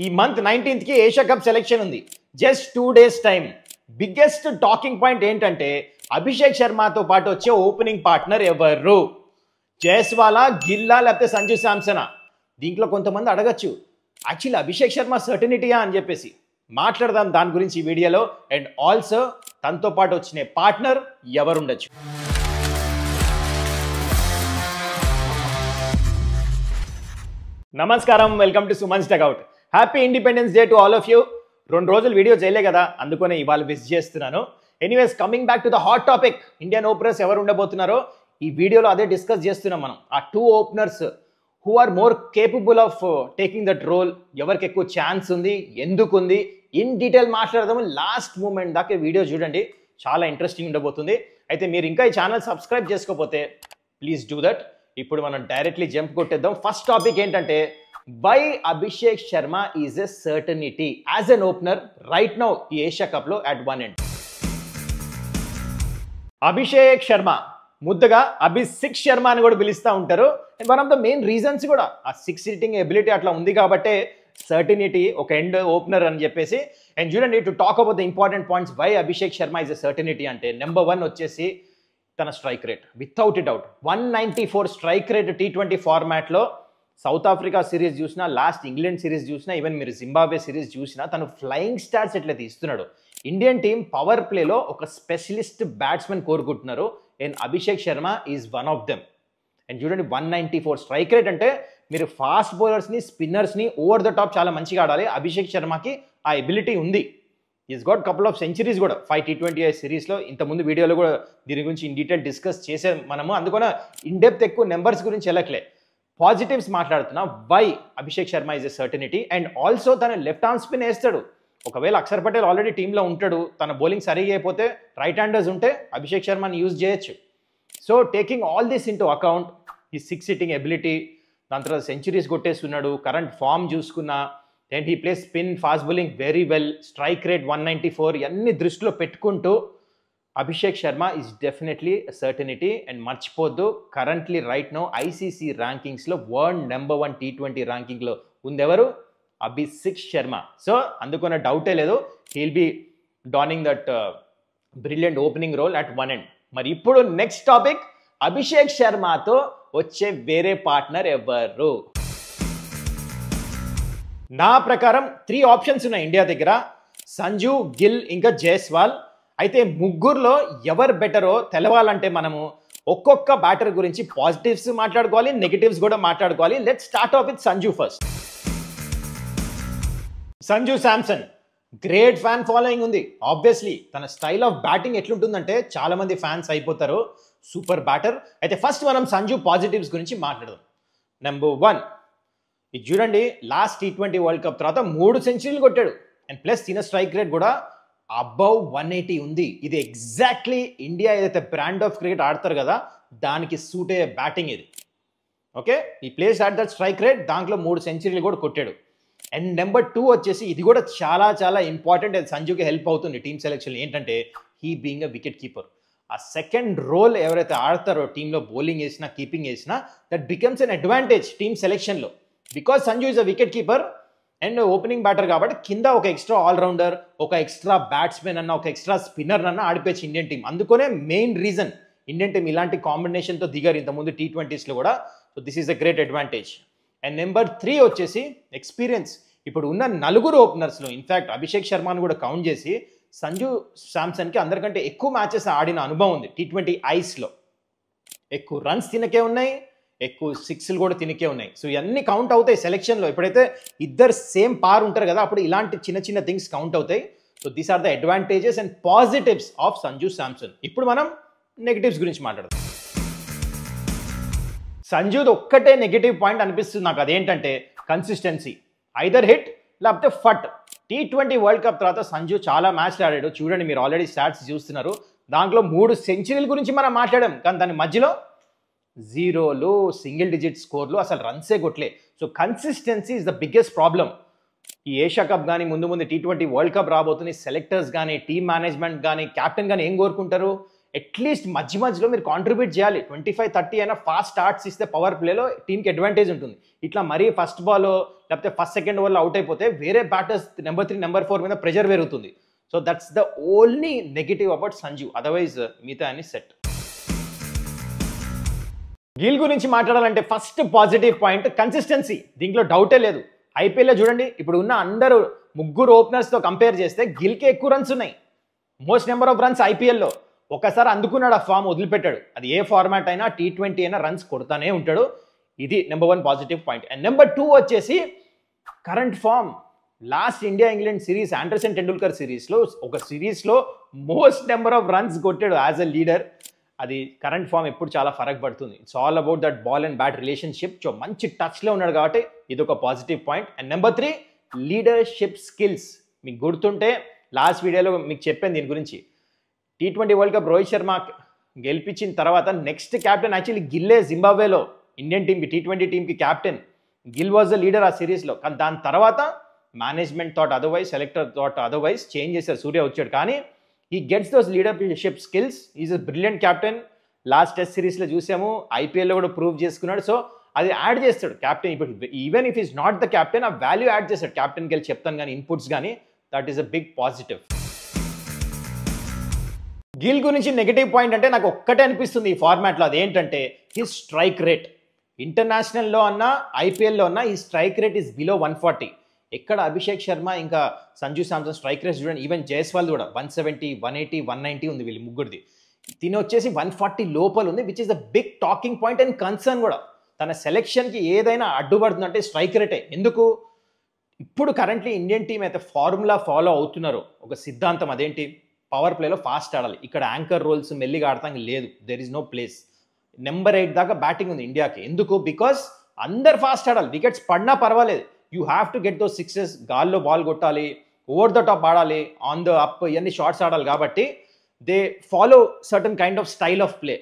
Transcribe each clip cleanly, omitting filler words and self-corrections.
ఈ month 19th కి Asia cup selection ఉంది. Just 2 days time. Biggest talking point ఏంటంటే అభిషేక్ శర్మతో పాటు వచ్చే ఓపెనింగ్ పార్ట్నర్ ఎవరు? జైస్వాలా, గిల్లా లేకపోతే సంజు శాంసనా? దీంట్లో కొంతమంది అడగచ్చు, యాక్చువల్లీ అభిషేక్ శర్మ సర్టనిటీయా అని చెప్పేసి. మాట్లాడదాం దాని గురించి ఈ వీడియోలో. అండ్ ఆల్సో తనతో పాటు వచ్చిన పార్ట్నర్ ఎవరు ఉండొచ్చు. నమస్కారం, welcome to Suman's tech out. Happy independence day to all of you. 2 రోజులు వీడియో చేయలే కదా, అందుకనే ఇవాళ మిస్ చేస్తున్నాను. Anyways, coming back to the hot topic, Indian openers ఎవరు ఉండబోతున్నారో ఈ వీడియోలో అదే డిస్కస్ చేస్తున్నాం మనం. ఆ 2 openers who are more capable of taking that role, ఎవరికి ఎక్కువ ఛాన్స్ ఉంది, ఎందుకు ఉంది, ఇన్ డీటెయిల్ మాట్లాడదాము. లాస్ట్ మూమెంట్ దాకా వీడియో చూడండి, చాలా ఇంట్రెస్టింగ్ ఉండబోతుంది. అయితే మీరు ఇంకా ఈ ఛానల్ సబ్స్క్రైబ్ చేసుకోకపోతే ప్లీజ్ డూ దట్. ఇప్పుడు మనం డైరెక్ట్లీ జంప్ కొట్టేద్దాం. ఫస్ట్ టాపిక్ ఏంటంటే, why Abhishek Sharma is a certainty as an opener right now ఈ ఏషియా కప్ లో at one end. Abhishek Sharma ముద్దగా అభిషేక్ శర్మ అని కూడా పిలుస్తూ ఉంటారు. And one of the main reasons కూడా ఆ 6 hitting ఎబిలిటీ అట్లా ఉంది కాబట్టి సర్టనిటీ ఒక ఎండ్ ఓపెనర్ అని చెప్పేసి. అండ్ చూడండి, to talk about the important points why Abhishek Sharma is a certainty అంటే, నెంబర్ 1 వచ్చేసి తన strike rate. Without it out 194 strike rate T20 ఫార్మాట్లో. సౌత్ ఆఫ్రికా సిరీస్ చూసినా, లాస్ట్ ఇంగ్లాండ్ సిరీస్ చూసినా, ఈవెన్ మీరు జింబాబ్వే సిరీస్ చూసినా తను ఫ్లయింగ్ స్టార్స్ ఎట్లయితే ఇస్తున్నాడు. ఇండియన్ టీం పవర్ ప్లేలో ఒక స్పెషలిస్ట్ బ్యాట్స్మెన్ కోరుకుంటున్నారు, and Abhishek Sharma is one of them. And చూడండి, 194 స్ట్రైక్ రేట్ అంటే మీరు ఫాస్ట్ బౌలర్స్ని, స్పిన్నర్స్ని ఓవర్ ద టాప్ చాలా మంచిగా ఆడాలి. అభిషేక్ శర్మకి ఆ ఎబిలిటీ ఉంది. Is got couple of centuries కూడా 5 T20 సిరీస్లో. ఇంతకుముందు వీడియోలో కూడా దీని గురించి ఇన్ డీటెయిల్ డిస్కస్ చేసే మనము, అందుకని ఇన్ డెప్త్ ఎక్కువ నెంబర్స్ గురించి వెళ్ళట్లే, పాజిటివ్స్ మాట్లాడుతున్నా. Why Abhishek Sharma is a certainty. And also తన లెఫ్ట్ ఆర్మ్ స్పిన్ వేస్తాడు. ఒకవేళ అక్షర్ పటేల్ ఆల్రెడీ టీంలో ఉంటాడు, తన బౌలింగ్ సరిగా అయిపోతే రైట్ హ్యాండర్స్ ఉంటే అభిషేక్ శర్మని యూజ్ చేయొచ్చు. So taking all this into account, ఈ 6 hitting ఎబిలిటీ, దాని తర్వాత సెంచరీస్ కొట్టేస్తున్నాడు, కరెంట్ ఫామ్ చూసుకున్నా, and he plays spin, fast bowling very well, strike rate 194, ఇవన్నీ దృష్టిలో పెట్టుకుంటూ Abhishek Sharma is definitely certainty. And మర్చిపోద్దు, కరెంట్లీ రైట్ నో ఐసీసీ ర్యాంకింగ్స్లో వరల్డ్ నెంబర్ 1 T20 ర్యాంకింగ్లో ఉందెవరు? అభిషేక్ శర్మ. సో అందుకున్న డౌటే లేదు, he'll be donning that brilliant opening role at one end. మరి ఇప్పుడు నెక్స్ట్ టాపిక్, అభిషేక్ శర్మతో వచ్చే వేరే పార్ట్నర్ ఎవరు? నా ప్రకారం 3 ఆప్షన్స్ ఉన్నాయి ఇండియా దగ్గర, సంజు, గిల్ ఇంకా జైస్వాల్. అయితే ముగ్గురులో ఎవరు బెటరో తెలవాలంటే మనము ఒక్కొక్క బ్యాటర్ గురించి పాజిటివ్స్ మాట్లాడుకోవాలి, నెగిటివ్స్ కూడా మాట్లాడుకోవాలి. Let's start of with Sanju first. Sanju Samson great fan following ఉంది. ఆబ్వియస్లీ తన స్టైల్ ఆఫ్ బ్యాటింగ్ ఎట్లుంటుందంటే చాలా మంది ఫ్యాన్స్ అయిపోతారు. Super batter. అయితే ఫస్ట్ మనం సంజు పాజిటివ్స్ గురించి మాట్లాడదాం. నెంబర్ 1, ఇది చూడండి, లాస్ట్ T20 వరల్డ్ కప్ తర్వాత 3 సెంచరీలు కొట్టాడు. అండ్ ప్లస్ తిన స్ట్రైక్ రేట్ కూడా అబౌవ్ 180 ఉంది. ఇది ఎగ్జాక్ట్లీ ఇండియా ఏదైతే బ్రాండ్ ఆఫ్ క్రికెట్ ఆడతారు కదా, దానికి సూట్ అయ్యే బ్యాటింగ్ ఇది. ఓకే, ఈ place at that strike rate, దాంట్లో 3 సెంచరీలు కూడా కొట్టాడు. అండ్ నెంబర్ 2 వచ్చేసి, ఇది కూడా చాలా చాలా ఇంపార్టెంట్, అది సంజుకి హెల్ప్ అవుతుంది టీమ్ సెలెక్షన్. ఏంటంటే he being a wicket keeper. ఆ సెకండ్ రోల్ ఎవరైతే ఆడతారో టీంలో, బౌలింగ్ వేసినా కీపింగ్ వేసినా, that becomes an advantage team సెలెక్షన్లో. Because Sanju is a wicket keeper and opening batter కాబట్టి కింద ఒక ఎక్స్ట్రా ఆల్రౌండర్, ఒక ఎక్స్ట్రా బ్యాట్స్మెన్ అన్న, ఒక ఎక్స్ట్రా స్పిన్నర్ అన్న ఆడిపోవచ్చు ఇండియన్ టీం. అందుకనే మెయిన్ రీజన్ ఇండియన్ టీం ఇలాంటి కాంబినేషన్తో దిగారు ఇంతకుముందు T20sలో కూడా. So this is a great advantage. And number 3 వచ్చేసి ఎక్స్పీరియన్స్. ఇప్పుడు ఉన్న 4 ఓపెనర్స్లో ఇన్ఫ్యాక్ట్ అభిషేక్ శర్మను కూడా కౌంట్ చేసి సంజు శాంసన్కి అందరికంటే ఎక్కువ మ్యాచెస్ ఆడిన అనుభవం ఉంది T20 ఐస్లో. ఎక్కువ రన్స్ తినకే ఉన్నాయి, ఎక్కువ 6లు కూడా తినకే ఉన్నాయి. సో ఇవన్నీ కౌంట్ అవుతాయి సెలెక్షన్లో. ఎప్పుడైతే ఇద్దరు సేమ్ పార్ ఉంటారు కదా, అప్పుడు ఇలాంటి చిన్న చిన్న థింగ్స్ కౌంట్ అవుతాయి. So these are the advantages and positives of Sanju Samson. ఇప్పుడు మనం నెగిటివ్స్ గురించి మాట్లాడదాం. సంజుది ఒక్కటే నెగిటివ్ పాయింట్ అనిపిస్తుంది నాకు, అదేంటంటే కన్సిస్టెన్సీ. ఐదర్ హిట్ లేకపోతే ఫట్. T20 వరల్డ్ కప్ తర్వాత సంజు చాలా మ్యాచ్లు ఆడాడు. చూడండి, మీరు ఆల్రెడీ స్టాట్స్ చూస్తున్నారు. దాంట్లో 3 సెంచరీల గురించి మనం మాట్లాడాం, కానీ దాని మధ్యలో 0లు, సింగిల్ డిజిట్ స్కోర్లు, అసలు రన్సే కొట్టలే. So consistency is the biggest problem. ఈ ఏషియా కప్ కానీ, ముందు T20 వరల్డ్ కప్ రాబోతుంది, సెలెక్టర్స్ కానీ, టీమ్ మేనేజ్మెంట్ కానీ, కెప్టెన్ కానీ ఏం కోరుకుంటారు? అట్లీస్ట్ మధ్యలో మీరు కాంట్రిబ్యూట్ చేయాలి. 25-30 అయినా ఫాస్ట్ స్టార్ట్స్ ఇస్తే పవర్ ప్లేలో టీంకి అడ్వాంటేజ్ ఉంటుంది. ఇట్లా మరీ ఫస్ట్ బాల్ లేకపోతే ఫస్ట్ సెకండ్ ఓవర్లో అవుట్ అయిపోతే వేరే బ్యాటర్స్ నెంబర్ 3 నెంబర్ 4 మీద ప్రెషర్ పెరుగుతుంది. So that's the only negative about Sanju. Otherwise మిగతా అని సెట్. గిల్ గురించి మాట్లాడాలంటే ఫస్ట్ పాజిటివ్ పాయింట్ కన్సిస్టెన్సీ. దీంట్లో డౌటే లేదు. ఐపీఎల్లో చూడండి, ఇప్పుడు ఉన్న అందరూ 3 ఓపెనర్స్తో కంపేర్ చేస్తే గిల్కే ఎక్కువ రన్స్ ఉన్నాయి. మోస్ట్ నెంబర్ ఆఫ్ రన్స్ ఐపీఎల్లో. ఒకసారి అందుకున్నాడు, ఆ ఫామ్ వదిలిపెట్టాడు. అది ఏ ఫార్మాట్ అయినా T20 అయినా రన్స్ కొడతానే ఉంటాడు. ఇది number 1 positive point. And number 2 వచ్చేసి current form. Last India England series, Anderson Tendulkar సిరీస్లో ఒక సిరీస్లో మోస్ట్ నెంబర్ ఆఫ్ రన్స్ కొట్టాడు యాజ్ అ లీడర్. అది కరెంట్ ఫామ్ ఎప్పుడు చాలా ఫరక్ పడుతుంది. It's all about that ball and bat relationship. So మంచి టచ్లో ఉన్నాడు కాబట్టి ఇది ఒక positive point. And number 3 leadership skills. మీకు గుర్తుంటే లాస్ట్ వీడియోలో మీకు చెప్పాను దీని గురించి. T20 world cup Rohit Sharma గెలిపించిన తర్వాత నెక్స్ట్ క్యాప్టెన్ యాక్చువల్లీ గిల్లే. జింబాబ్వేలో ఇండియన్ టీంకి T20 టీంకి captain Gill was the leader ఆ సిరీస్లో. కానీ దాని తర్వాత management thought otherwise, selector thought otherwise, change చేశారు. సూర్య వచ్చాడు. కానీ ఈ gets those leadership skills. Is a brilliant captain. Last test సిరీస్లో చూసాము, ఐపీఎల్లో కూడా ప్రూవ్ చేసుకున్నాడు. సో అది యాడ్ చేస్తాడు క్యాప్టెన్. ఇప్పుడు even if is not the captain, ఆ వాల్యూ యాడ్ చేస్తాడు క్యాప్టెన్కి వెళ్ళి చెప్తాను కానీ ఇన్పుట్స్ కానీ. That is a big positive. Gill గురించి నెగిటివ్ పాయింట్ అంటే నాకు ఒక్కటే అనిపిస్తుంది ఈ ఫార్మాట్లో. అదేంటంటే హిస్ స్ట్రైక్ రేట్. ఇంటర్నేషనల్లో అన్నా ఐపీఎల్లో అన్నా ఈ స్ట్రైక్ రేట్ ఈస్ బిలో 140. ఎక్కడ అభిషేక్ శర్మ ఇంకా సంజు శాంసన్ స్ట్రైక్ రేట్ చూడండి. ఈవెన్ జైస్వాల్ కూడా 170, 180, 190 ఉంది వీళ్ళు ముగ్గురిది. తిని వచ్చేసి 140 లోపల ఉంది, which is the big talking point and concern కూడా. తన సెలెక్షన్కి ఏదైనా అడ్డుపడుతుందంటే స్ట్రైక్ రేటే. ఎందుకు? ఇప్పుడు కరెంట్లీ ఇండియన్ టీం అయితే ఫార్ములా ఫాలో అవుతున్నారో ఒక సిద్ధాంతం. అదేంటి? పవర్ ప్లేలో ఫాస్ట్ ఆడాలి. ఇక్కడ యాంకర్ రోల్స్ మెల్లిగా ఆడటానికి లేదు. There is no place. Number 8 దాకా బ్యాటింగ్ ఉంది ఇండియాకి. ఎందుకు? బికాస్ అందరు ఫాస్ట్ ఆడాలి. వికెట్స్ పడినా పర్వాలేదు. You have to get those sixes. గాల్లో బాల్ కొట్టాలి, ఓవర్ ద టాప్ ఆడాలి, ఆన్ ద అప్ ఇవన్నీ షార్ట్స్ ఆడాలి. కాబట్టి they follow certain kind of style of play.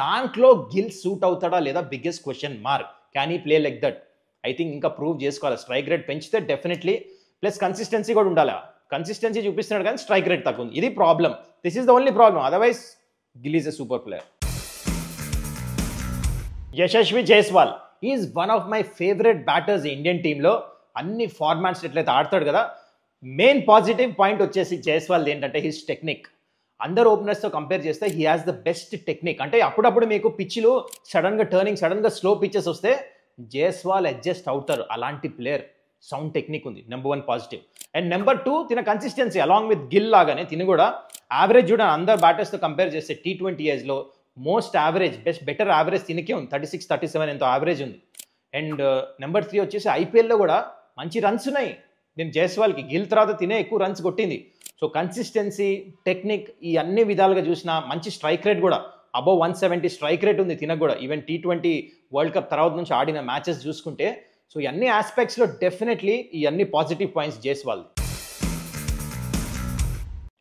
దాంట్లో గిల్ సూట్ అవుతాడా లేదా బిగ్గెస్ట్ క్వశ్చన్ మార్క్. క్యాన్ ఈ play like that? I think ఇంకా ప్రూవ్ చేసుకోవాలి. స్ట్రైక్ రేట్ పెంచితే డెఫినెట్లీ, ప్లస్ కన్సిస్టెన్సీ కూడా ఉండాలి. కన్సిస్టెన్సీ చూపిస్తున్నాడు కానీ స్ట్రైక్ రేట్ తక్కువ ఉంది. ఇది problem. This is the only problem. Otherwise Gill is a super player. Yashasvi Jaiswal is one of my favourite batters Indian టీంలో. అన్ని ఫార్మాట్స్ ఎట్లయితే ఆడతాడు కదా. మెయిన్ పాజిటివ్ పాయింట్ వచ్చేసి జైస్వాల్ ఏంటంటే హిస్ టెక్నిక్. అందరు ఓపెనర్స్తో కంపేర్ చేస్తే he has the best technique. అంటే అప్పుడప్పుడు మీకు పిచ్లు సడన్గా టర్నింగ్, సడన్గా స్లో పిచ్చెస్ వస్తే జైస్వాల్ అడ్జస్ట్ అవుతారు. అలాంటి ప్లేయర్. సౌండ్ టెక్నిక్ ఉంది. Number 1 positive. అండ్ నెంబర్ 2 తిన కన్సిస్టెన్సీ. అలాంగ్ విత్ గిల్ లాగానే తిని కూడా యావరేజ్ చూడండి. అందరు బ్యాటర్స్తో కంపేర్ చేస్తే T20 ఏజ్లో మోస్ట్ యావరేజ్, బెటర్ యావరేజ్ తినకే ఉంది. 36, 37 ఎంతో యావరేజ్ ఉంది. అండ్ నెంబర్ 3 వచ్చేసి ఐపీఎల్లో కూడా మంచి రన్స్ ఉన్నాయి. నేను జైస్వాల్కి గిల్ తర్వాత తినే ఎక్కువ రన్స్ కొట్టింది. సో కన్సిస్టెన్సీ, టెక్నిక్ ఈ అన్ని విధాలుగా చూసినా మంచి స్ట్రైక్ రేట్ కూడా అబౌవ్ 170 స్ట్రైక్ రేట్ ఉంది తినకు కూడా. ఈవెన్ T20 వరల్డ్ కప్ తర్వాత నుంచి ఆడిన మ్యాచెస్ చూసుకుంటే. సో ఈ అన్ని ఆస్పెక్ట్స్లో డెఫినెట్లీ ఈ అన్ని positive points Jaiswal.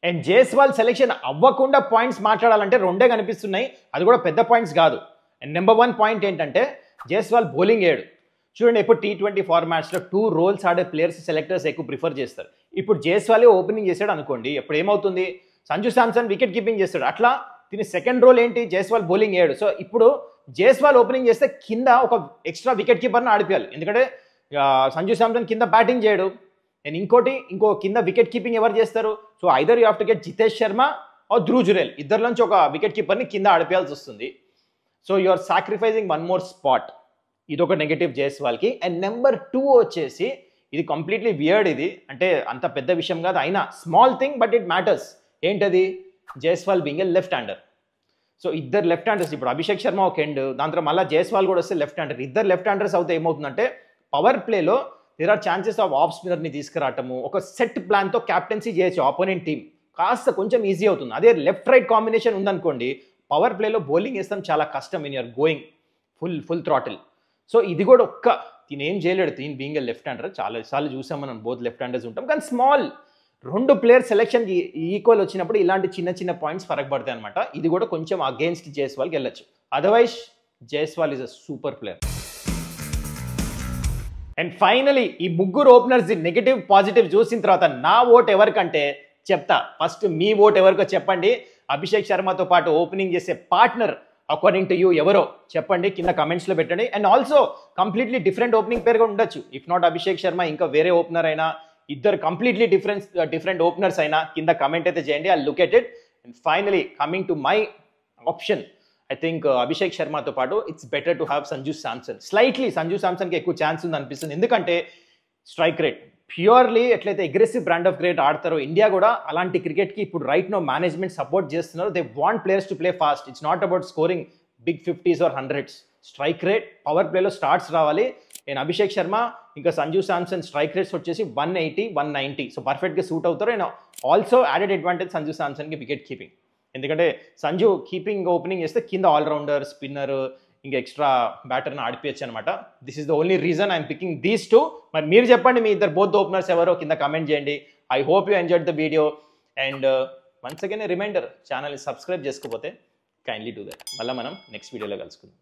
And Jaiswal selection అవ్వకుండా పాయింట్స్ మాట్లాడాలంటే రెండే కనిపిస్తున్నాయి. అది కూడా పెద్ద పాయింట్స్ కాదు. అండ్ నెంబర్ 1 పాయింట్ ఏంటంటే జైస్వాల్ బౌలింగ్ వేయడు. చూడండి, ఎప్పుడు T20 ఫార్మాట్స్లో 2 రోల్స్ ఆడే ప్లేయర్స్ సెలెక్టర్స్ ఎక్కువ ప్రిఫర్ చేస్తారు. ఇప్పుడు జైస్వాలే ఓపెనింగ్ చేశాడు అనుకోండి, ఎప్పుడు ఏమవుతుంది? సంజు శాంసన్ వికెట్ కీపింగ్ చేస్తాడు. అట్లా దీని సెకండ్ రోల్ ఏంటి? జైస్వాల్ బౌలింగ్ వేయడు. సో ఇప్పుడు జైస్వాల్ ఓపెనింగ్ చేస్తే కింద ఒక ఎక్స్ట్రా వికెట్ కీపర్ని ఆడిపోయాలి. ఎందుకంటే సంజు శాంసన్ కింద బ్యాటింగ్ చేయడు. అండ్ ఇంకో కింద వికెట్ కీపింగ్ ఎవరు చేస్తారు? So either you have to get Jitesh Sharma or Dhruv Jurel. ఇద్దరిలోంచి ఒక వికెట్ కీపర్ని కింద ఆడిపోయాల్సి వస్తుంది. So you are sacrificing 1 more spot. ఇదొక నెగటివ్ జైస్వాల్కి. అండ్ నెంబర్ 2 వచ్చేసి ఇది కంప్లీట్లీ వియర్డ్. ఇది అంటే అంత పెద్ద విషయం కాదు, అయినా small thing but it matters. ఏంటది? Jaiswal being a left hander. So ఇద్దరు లెఫ్ట్ హ్యాండర్స్. ఇప్పుడు అభిషేక్ శర్మ ఒక ఎండ్, దాని తర్వాత మళ్ళీ జైస్వాల్ కూడా వస్తే లెఫ్ట్ హ్యాండర్. ఇద్దరు లెఫ్ట్ హ్యాండర్స్ అవుతే ఏమవుతుందంటే పవర్ ప్లేలో there are chances of off స్పిన్నర్ని తీసుకురావటము. ఒక సెట్ ప్లాన్తో క్యాప్టెన్సీ చేయొచ్చు ఆపోనెంట్ టీం. కాస్త కొంచెం ఈజీ అవుతుంది. అదే లెఫ్ట్ రైట్ కాంబినేషన్ ఉందనుకోండి, పవర్ ప్లేలో బౌలింగ్ వేస్తాం చాలా కష్టం. In you're going full throttle. So ఇది కూడా తిని ఏం చేయలేడు. తిని బీయింగ్ ఏ లెఫ్ట్ హ్యాండర్ చాలాసార్లు చూసాం మనం. బోత్ లెఫ్ట్ హ్యాండర్స్ ఉంటాం. కానీ స్మాల్ 2 ప్లేయర్ సెలెక్షన్కి ఈక్వల్ వచ్చినప్పుడు ఇలాంటి చిన్న పాయింట్స్ ఫరక్ పడతాయి అనమాట. ఇది కూడా కొంచెం అగేన్స్ట్ జైస్వాల్కి వెళ్ళొచ్చు. Otherwise Jaiswal is a super player. And finally ఈ ముగ్గురు ఓపెనర్స్ నెగటివ్ పాజిటివ్ చూసిన తర్వాత నా ఓట్ ఎవరికంటే చెప్తా. ఫస్ట్ మీ ఓట్ ఎవరికో చెప్పండి. అభిషేక్ శర్మతో పాటు ఓపెనింగ్ చేసే పార్ట్నర్ అకార్డింగ్ టు యూ ఎవరో చెప్పండి, కింద కమెంట్స్లో పెట్టండి. And also completely different opening పేరు కూడా ఉండొచ్చు. ఇఫ్ నాట్ అభిషేక్ శర్మ, ఇంకా వేరే ఓపెనర్ అయినా, ఇద్దరు కంప్లీట్లీ డిఫరెంట్ ఓపెనర్స్ అయినా కింద కమెంట్ అయితే చేయండి. I look at it. And finally coming to my option, I think Abhishek శర్మతో పాటు it's better to have Sanju Samson. Slightly Sanju శాంసన్కి ఎక్కువ ఛాన్స్ ఉంది అనిపిస్తుంది, ఎందుకంటే స్ట్రైక్ రేట్ ప్యూర్లీ ఎట్లయితే అగ్రెసివ్ బ్రాండ్ ఆఫ్ క్రికెట్ ఆడతారో, ఇండియా కూడా అలాంటి క్రికెట్కి ఇప్పుడు రైట్ నో మేనేజ్మెంట్ సపోర్ట్ చేస్తున్నారు. They want players to play fast. It's not about scoring big 50s or 100s. Strike rate, power ప్లేలో స్టార్ట్స్ రావాలి. నేను అభిషేక్ శర్మ ఇంకా సంజు శాంసన్ స్ట్రైక్ రేట్స్ వచ్చేసి 180, 190, సో పర్ఫెక్ట్గా సూట్ అవుతారు. And also added advantage Sanju శాంసన్కి వికెట్ కీపింగ్, ఎందుకంటే సంజు కీపింగ్ ఓపెనింగ్ చేస్తే కింద ఆల్రౌండర్, స్పిన్నర్, ఇంకా ఎక్స్ట్రా బ్యాటర్ని ఆడిపించచ్చు అనమాట. This is the only reason I'm picking these two. మరి మీరు చెప్పండి, మీ ఇద్దరు బోత్ ఓపెనర్స్ ఎవరో కింద కమెంట్ చేయండి. I hope you enjoyed the video. And once again reminder, ఛానల్ని సబ్స్క్రైబ్ చేసుకోకపోతే కైండ్లీ డూ దట్. మళ్ళీ మనం నెక్స్ట్ వీడియోలో కలుసుకుందాం.